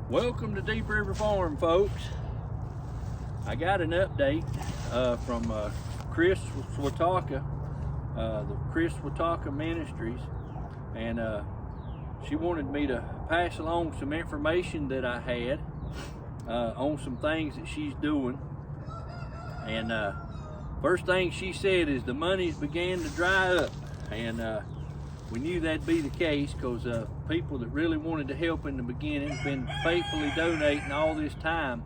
Welcome to Deep River Farm, folks. I got an update from Kris Swiatocho, the Kris Swiatocho Ministries, and she wanted me to pass along some information that I had on some things that she's doing. And first thing she said is the monies began to dry up, and we knew that'd be the case because people that really wanted to help in the beginning have been faithfully donating all this time,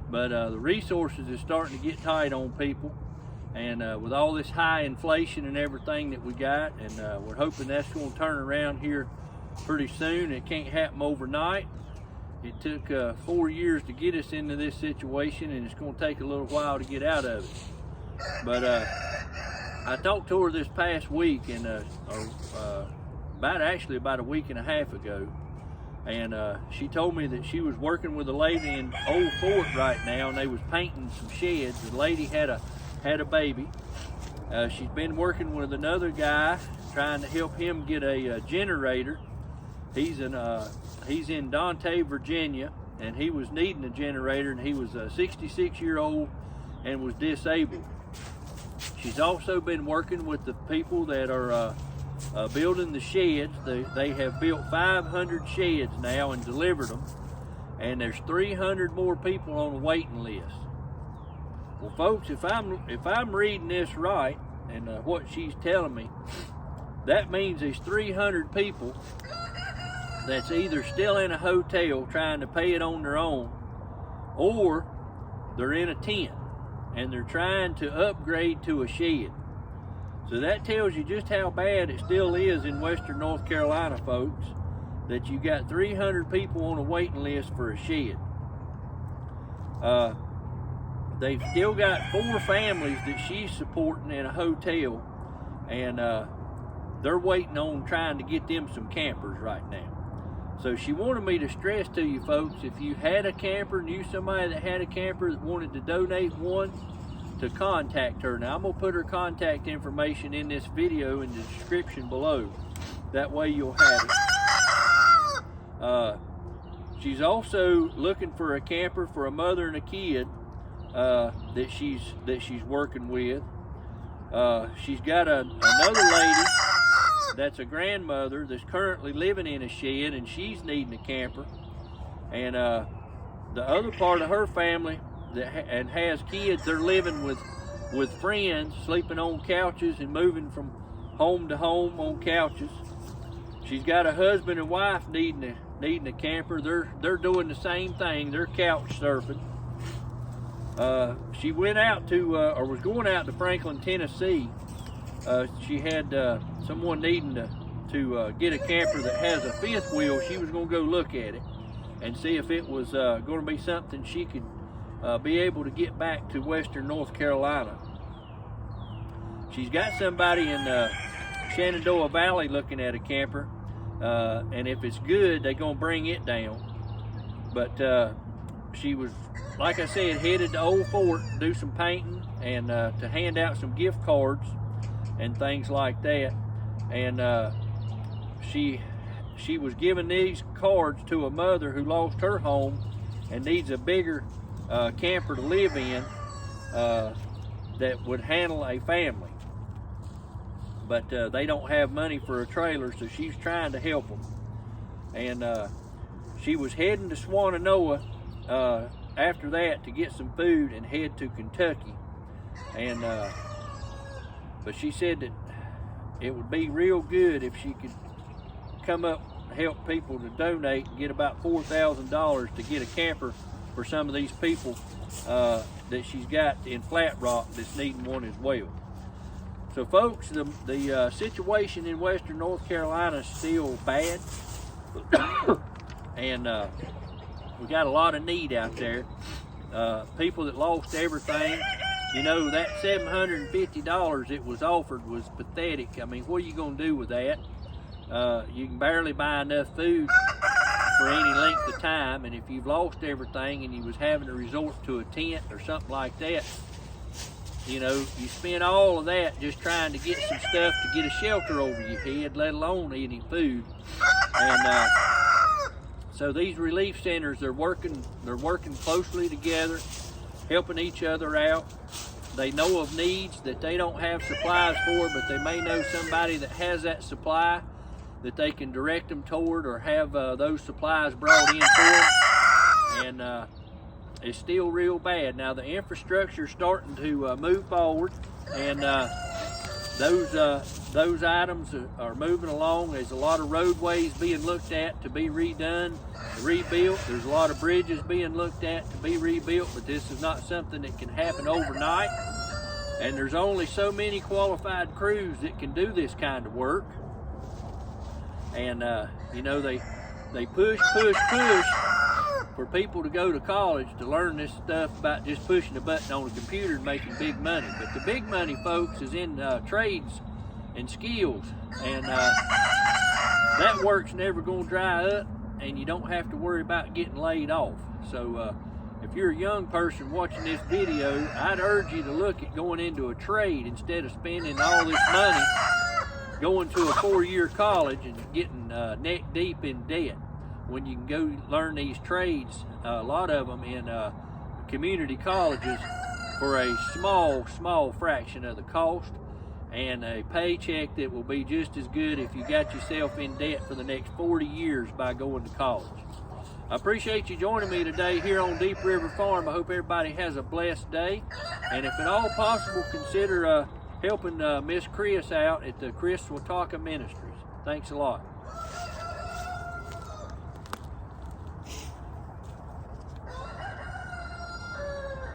but the resources is starting to get tight on people, and with all this high inflation and everything that we got, and we're hoping that's going to turn around here pretty soon. It can't happen overnight. It took 4 years to get us into this situation, and it's going to take a little while to get out of it. But I talked to her this past week, and about a week and a half ago, and she told me that she was working with a lady in Old Fort right now, and they was painting some sheds. The lady had a baby. She's been working with another guy trying to help him get a generator. He's in Dante, Virginia, and he was needing a generator, and he was a 66-year-old and was disabled. She's also been working with the people that are building the sheds. They have built 500 sheds now and delivered them, and there's 300 more people on the waiting list. Well, folks, if I'm reading this right, and what she's telling me, that means there's 300 people that's either still in a hotel trying to pay it on their own, or they're in a tent and they're trying to upgrade to a shed. So that tells you just how bad it still is in Western North Carolina, folks, that you got 300 people on a waiting list for a shed. They've still got 4 families that she's supporting in a hotel, and they're waiting on trying to get them some campers right now. So she wanted me to stress to you folks, if you had a camper, knew somebody that had a camper that wanted to donate one, to contact her. Now I'm going to put her contact information in this video in the description below. That way you'll have it. She's also looking for a camper for a mother and a kid that she's working with. She's got another lady that's a grandmother that's currently living in a shed, and she's needing a camper. And the other part of her family and has kids, they're living with friends, sleeping on couches and moving from home to home on couches. She's got a husband and wife needing a camper. They're doing the same thing. They're couch surfing. She went out to or was going out to Franklin, Tennessee. She had someone needing to get a camper that has a 5th wheel. She was going to go look at it and see if it was going to be something she could be able to get back to Western North Carolina. She's got somebody in Shenandoah Valley looking at a camper, and if it's good, they're going to bring it down. But she was, like I said, headed to Old Fort to do some painting and to hand out some gift cards and things like that. And she was giving these cards to a mother who lost her home and needs a bigger camper to live in that would handle a family, but they don't have money for a trailer, so she's trying to help them. And she was heading to Swananoa after that to get some food and head to Kentucky. And but she said that it would be real good if she could come up and help people to donate and get about $4,000 to get a camper for some of these people that she's got in Flat Rock that's needing one as well. So folks, the situation in Western North Carolina is still bad. And we got a lot of need out there. People that lost everything. You know, that $750 it was offered was pathetic. I mean, what are you going to do with that? You can barely buy enough food for any length of time, and if you've lost everything and you was having to resort to a tent or something like that, you know, you spend all of that just trying to get some stuff to get a shelter over your head, let alone eating food. And So these relief centers, they're working closely together, helping each other out. They know of needs that they don't have supplies for, but they may know somebody that has that supply that they can direct them toward, or have those supplies brought in for them. And it's still real bad. Now the infrastructure is starting to move forward, and those items are moving along. There's a lot of roadways being looked at to be redone, rebuilt. There's a lot of bridges being looked at to be rebuilt, but this is not something that can happen overnight. And there's only so many qualified crews that can do this kind of work. And you know, they push for people to go to college to learn this stuff about just pushing a button on a computer and making big money. But the big money, folks, is in trades and skills, and that work's never going to dry up, and you don't have to worry about getting laid off. So if you're a young person watching this video, I'd urge you to look at going into a trade instead of spending all this money going to a 4-year college and getting neck deep in debt, when you can go learn these trades, a lot of them in community colleges, for a small fraction of the cost, and a paycheck that will be just as good if you got yourself in debt for the next 40 years by going to college. I appreciate you joining me today here on Deep River Farm. I hope everybody has a blessed day, and if at all possible, consider helping Miss Kris out at the Kris Swiatocho Ministries. Thanks a lot.